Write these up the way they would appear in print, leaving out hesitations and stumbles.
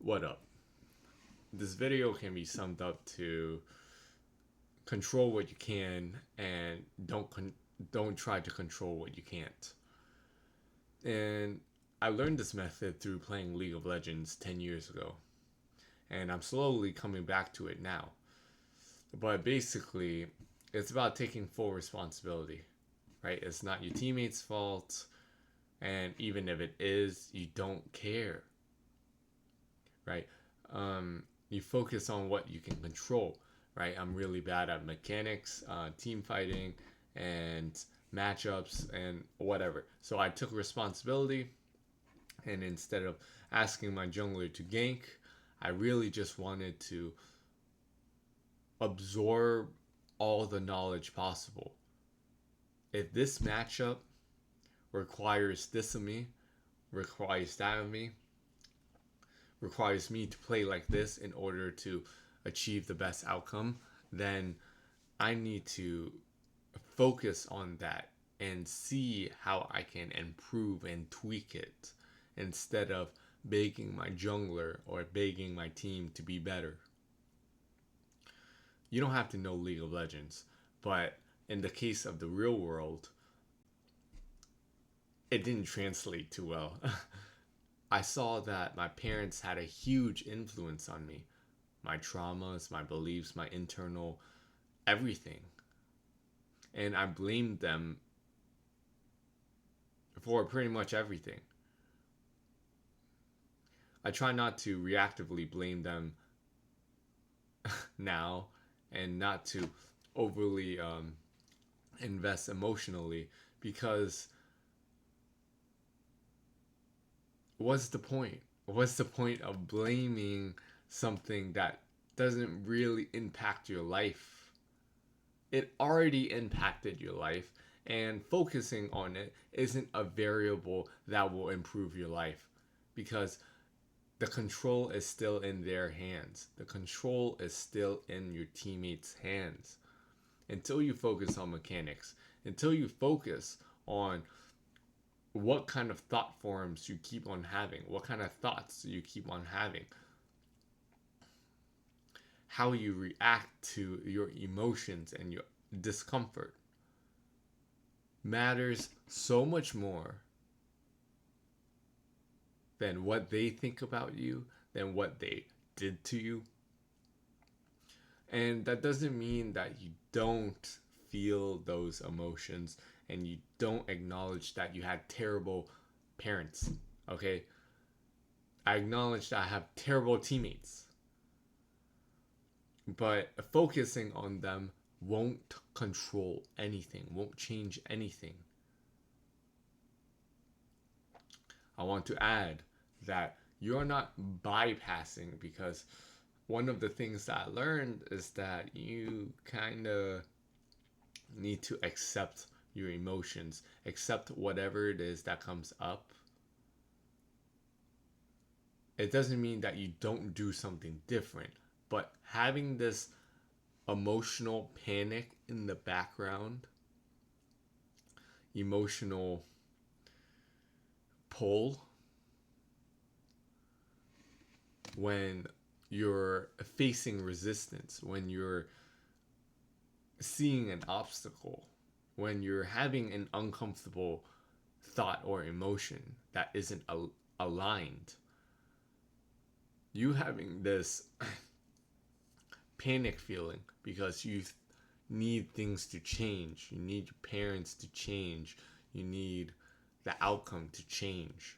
What up? This video can be summed up to control what you can and don't try to control what you can't. And I learned this method through playing League of Legends 10 years ago, and I'm slowly coming back to it now. But basically, it's about taking full responsibility, right? It's not your teammates' fault, and even if it is, you don't care, right? You focus on what you can control, right? I'm really bad at mechanics, team fighting, and matchups, and whatever. So I took responsibility, and instead of asking my jungler to gank, I really just wanted to absorb all the knowledge possible. If this matchup requires this of me, requires that of me, requires me to play like this in order to achieve the best outcome, then I need to focus on that and see how I can improve and tweak it instead of begging my jungler or begging my team to be better. You don't have to know League of Legends, but in the case of the real world, it didn't translate too well. I saw that my parents had a huge influence on me, my traumas, my beliefs, my internal everything. And I blamed them for pretty much everything. I try not to reactively blame them now and not to overly invest emotionally because what's the point? What's the point of blaming something that doesn't really impact your life? It already impacted your life, and focusing on it isn't a variable that will improve your life because the control is still in their hands. The control is still in your teammates' hands. Until you focus on mechanics, until you focus on what kind of thought forms you keep on having, what kind of thoughts you keep on having, how you react to your emotions and your discomfort matters so much more than what they think about you, than what they did to you. And that doesn't mean that you don't feel those emotions and you don't acknowledge that you had terrible parents. Okay? I acknowledge that I have terrible teammates. But focusing on them won't control anything, won't change anything. I want to add that you're not bypassing because one of the things that I learned is that you kind of need to accept your emotions, accept whatever it is that comes up. It doesn't mean that you don't do something different, but having this emotional panic in the background, emotional pull when you're facing resistance, when you're seeing an obstacle, when you're having an uncomfortable thought or emotion that isn't aligned, you having this panic feeling because you need things to change, you need your parents to change, you need the outcome to change.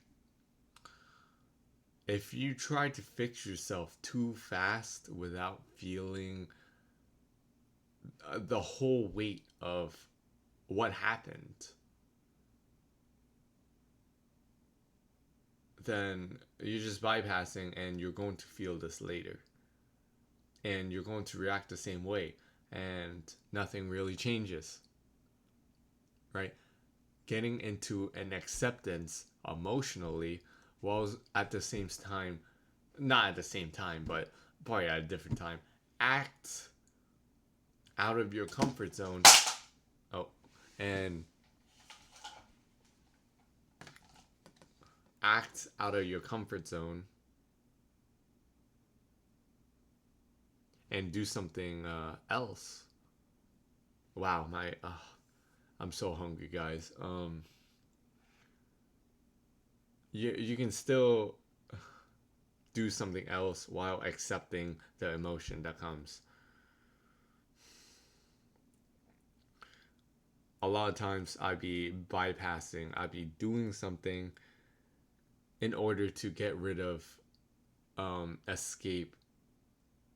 If you try to fix yourself too fast without feeling the whole weight of what happened, then you're just bypassing and you're going to feel this later. And you're going to react the same way and nothing really changes, right? Getting into an acceptance emotionally while at the same time, not at the same time, but probably at a different time, act out of your comfort zone. Oh, and act out of your comfort zone and do something else. Wow, I'm so hungry, guys. You can still do something else while accepting the emotion that comes. A lot of times I'd be bypassing, I'd be doing something in order to get rid of, escape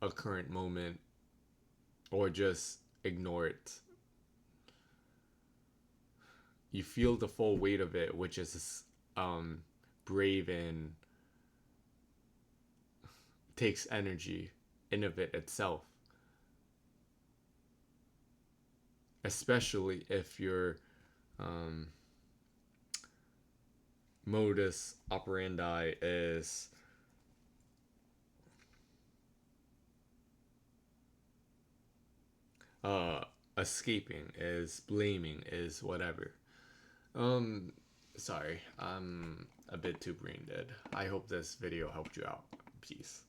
a current moment, or just ignore it. You feel the full weight of it, which is brave and takes energy in of it itself. Especially if your um, modus operandi is uh, escaping, is blaming, is whatever. Um, Sorry, I'm a bit too brain dead. I hope this video helped you out. Peace.